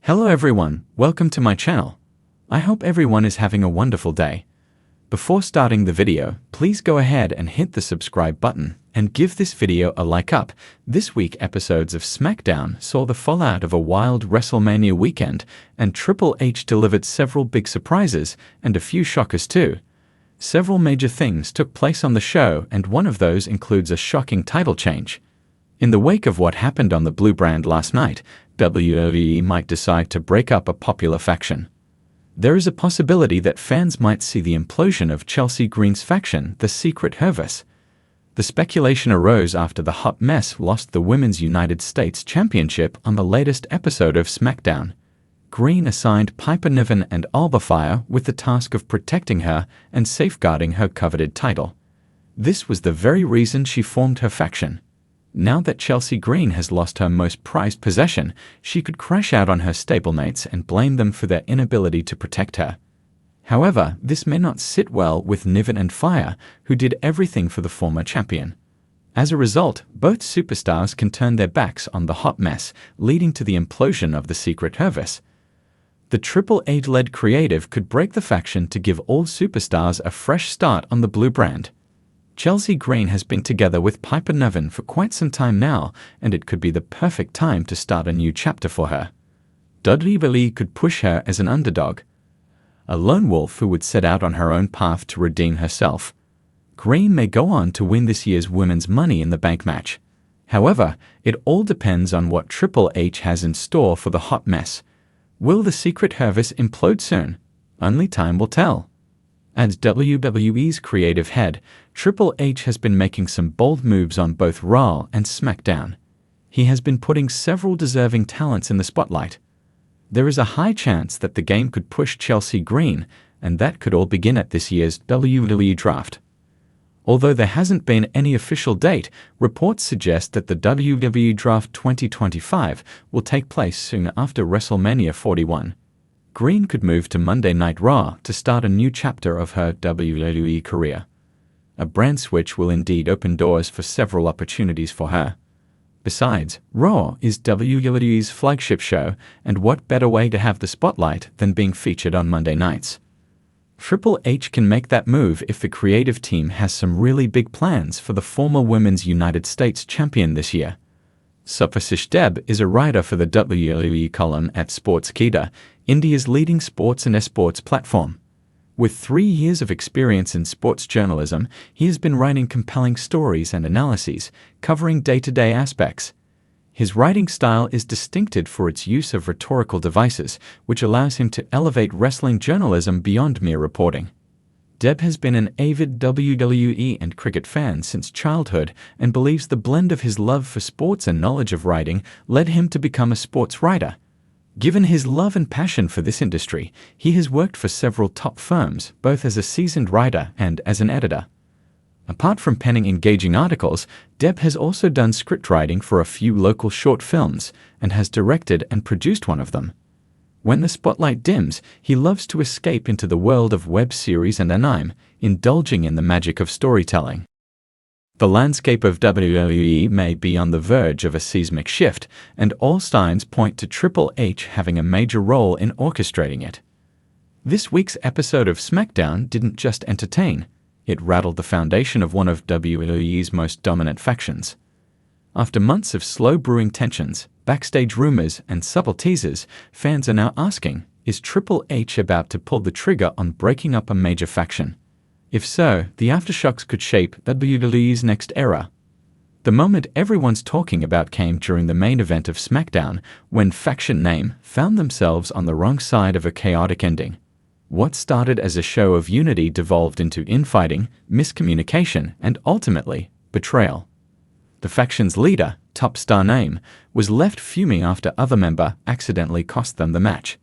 Hello everyone, welcome to my channel. I hope everyone is having a wonderful day. Before starting the video, please go ahead and hit the subscribe button and give this video a like up. This week episodes of SmackDown saw the fallout of a wild WrestleMania weekend, and Triple H delivered several big surprises and a few shockers too. Several major things took place on the show, and one of those includes a shocking title change. In the wake of what happened on the Blue brand last night, WWE might decide to break up a popular faction. There is a possibility that fans might see the implosion of Chelsea Green's faction, the Secret Service. The speculation arose after the Hot Mess lost the Women's United States Championship on the latest episode of SmackDown. Green assigned Piper Niven and Alba Fyre with the task of protecting her and safeguarding her coveted title. This was the very reason she formed her faction. Now that Chelsea Green has lost her most prized possession, she could crash out on her stablemates and blame them for their inability to protect her. However, this may not sit well with Niven and Fyre, who did everything for the former champion. As a result, both superstars can turn their backs on the Hot Mess, leading to the implosion of the Secret Service. The Triple H-led creative could break the faction to give all superstars a fresh start on the Blue brand. Chelsea Green has been together with Piper Niven for quite some time now, and it could be the perfect time to start a new chapter for her. WWE could push her as an underdog, a lone wolf who would set out on her own path to redeem herself. Green may go on to win this year's Women's Money in the Bank match. However, it all depends on what Triple H has in store for the Hot Mess. Will the Secret Service implode soon? Only time will tell. As WWE's creative head, Triple H has been making some bold moves on both Raw and SmackDown. He has been putting several deserving talents in the spotlight. There is a high chance that the game could push Chelsea Green, and that could all begin at this year's WWE Draft. Although there hasn't been any official date, reports suggest that the WWE Draft 2025 will take place soon after WrestleMania 41. Green could move to Monday Night Raw to start a new chapter of her WWE career. A brand switch will indeed open doors for several opportunities for her. Besides, Raw is WWE's flagship show, and what better way to have the spotlight than being featured on Monday nights? Triple H can make that move if the creative team has some really big plans for the former Women's United States champion this year. Subhasish Deb is a writer for the WWE column at Sportskeeda, India's leading sports and esports platform. With 3 years of experience in sports journalism, he has been writing compelling stories and analyses, covering day-to-day aspects. His writing style is distinctive for its use of rhetorical devices, which allows him to elevate wrestling journalism beyond mere reporting. Deb has been an avid WWE and cricket fan since childhood and believes the blend of his love for sports and knowledge of writing led him to become a sports writer. Given his love and passion for this industry, he has worked for several top firms, both as a seasoned writer and as an editor. Apart from penning engaging articles, Deb has also done script writing for a few local short films and has directed and produced one of them. When the spotlight dims, he loves to escape into the world of web series and anime, indulging in the magic of storytelling. The landscape of WWE may be on the verge of a seismic shift, and all signs point to Triple H having a major role in orchestrating it. This week's episode of SmackDown didn't just entertain, it rattled the foundation of one of WWE's most dominant factions. After months of slow-brewing tensions, backstage rumors, and subtle teasers, fans are now asking, is Triple H about to pull the trigger on breaking up a major faction? If so, the aftershocks could shape WWE's next era. The moment everyone's talking about came during the main event of SmackDown, when Faction Name found themselves on the wrong side of a chaotic ending. What started as a show of unity devolved into infighting, miscommunication, and ultimately, betrayal. The faction's leader, Top Star Name, was left fuming after other member accidentally cost them the match.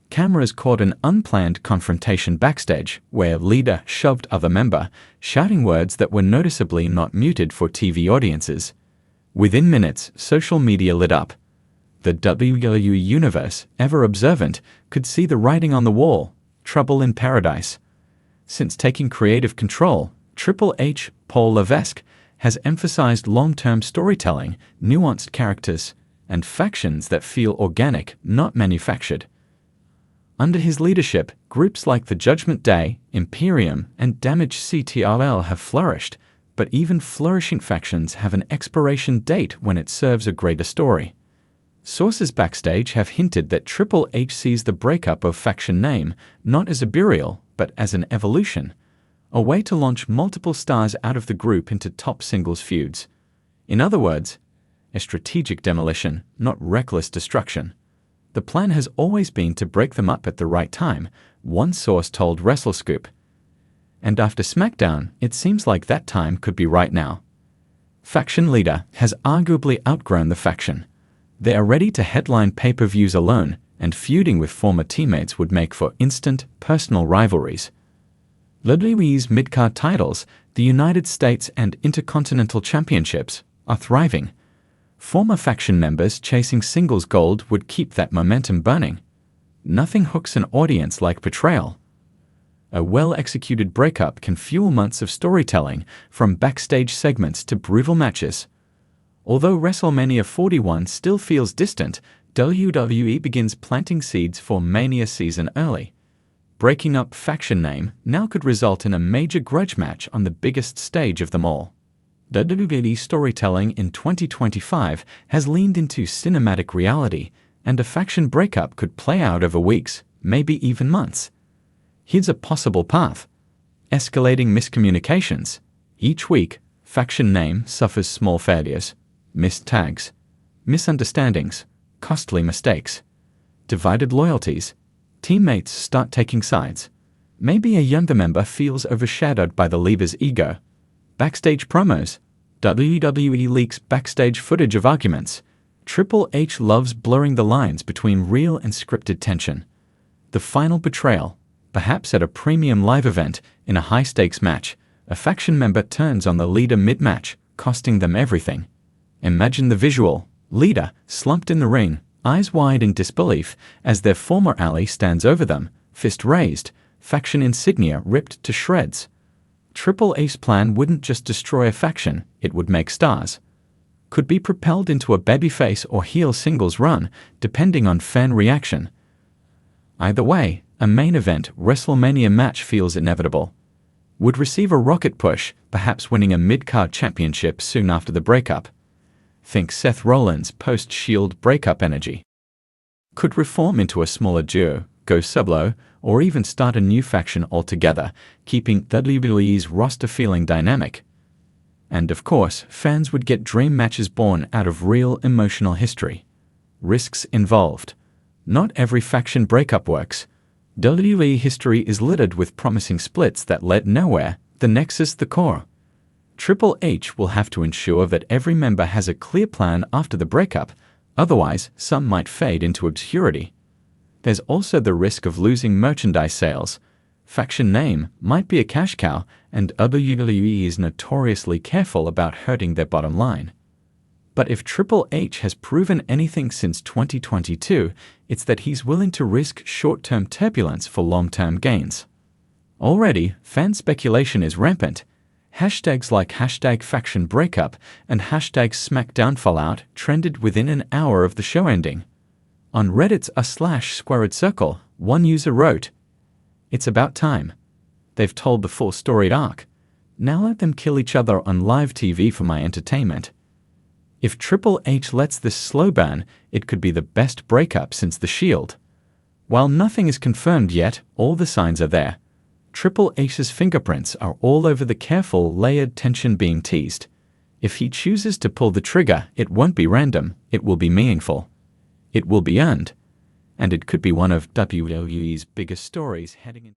Cameras caught an unplanned confrontation backstage, where leader shoved other member, shouting words that were noticeably not muted for TV audiences. Within minutes, social media lit up. The WWE universe, ever observant, could see the writing on the wall, trouble in paradise. Since taking creative control, Triple H, Paul Levesque, has emphasized long-term storytelling, nuanced characters, and factions that feel organic, not manufactured. Under his leadership, groups like the Judgment Day, Imperium, and Damage CTRL have flourished, but even flourishing factions have an expiration date when it serves a greater story. Sources backstage have hinted that Triple H sees the breakup of faction name not as a burial, but as an evolution, a way to launch multiple stars out of the group into top singles feuds. In other words, a strategic demolition, not reckless destruction. The plan has always been to break them up at the right time, one source told WrestleScoop. And after SmackDown, it seems like that time could be right now. Faction leader has arguably outgrown the faction. They are ready to headline pay-per-views alone, and feuding with former teammates would make for instant, personal rivalries. WWE's mid-card titles, the United States and Intercontinental Championships, are thriving. Former faction members chasing singles gold would keep that momentum burning. Nothing hooks an audience like betrayal. A well-executed breakup can fuel months of storytelling, from backstage segments to brutal matches. Although WrestleMania 41 still feels distant, WWE begins planting seeds for Mania season early. Breaking up faction name now could result in a major grudge match on the biggest stage of them all. WWE storytelling in 2025 has leaned into cinematic reality, and a faction breakup could play out over weeks, maybe even months. Here's a possible path. Escalating miscommunications. Each week, faction name suffers small failures, missed tags, misunderstandings, costly mistakes, divided loyalties. Teammates start taking sides. Maybe a younger member feels overshadowed by the leader's ego. Backstage promos. WWE leaks backstage footage of arguments. Triple H loves blurring the lines between real and scripted tension. The final betrayal. Perhaps at a premium live event, in a high-stakes match, a faction member turns on the leader mid-match, costing them everything. Imagine the visual. Leader, slumped in the ring, eyes wide in disbelief, as their former ally stands over them, fist raised, faction insignia ripped to shreds. Triple H's plan wouldn't just destroy a faction, it would make stars. Could be propelled into a babyface or heel singles run, depending on fan reaction. Either way, a main event WrestleMania match feels inevitable. Would receive a rocket push, perhaps winning a mid-card championship soon after the breakup. Think Seth Rollins' post-Shield breakup energy. Could reform into a smaller duo, go solo, or even start a new faction altogether, keeping WWE's roster feeling dynamic. And of course, fans would get dream matches born out of real emotional history. Risks involved. Not every faction breakup works. WWE history is littered with promising splits that led nowhere, the nexus the core. Triple H will have to ensure that every member has a clear plan after the breakup, otherwise some might fade into obscurity. There's also the risk of losing merchandise sales. Faction name might be a cash cow, and WWE is notoriously careful about hurting their bottom line. But if Triple H has proven anything since 2022, it's that he's willing to risk short-term turbulence for long-term gains. Already, fan speculation is rampant. Hashtags like #FactionBreakup and #SmackDown Fallout trended within an hour of the show ending. On Reddit's r//Circle, one user wrote, "It's about time. They've told the full storied arc. Now let them kill each other on live TV for my entertainment." If Triple H lets this slow burn, it could be the best breakup since the Shield. While nothing is confirmed yet, all the signs are there. Triple H's fingerprints are all over the careful, layered tension being teased. If he chooses to pull the trigger, it won't be random, it will be meaningful. It will be earned. And it could be one of WWE's biggest stories heading in.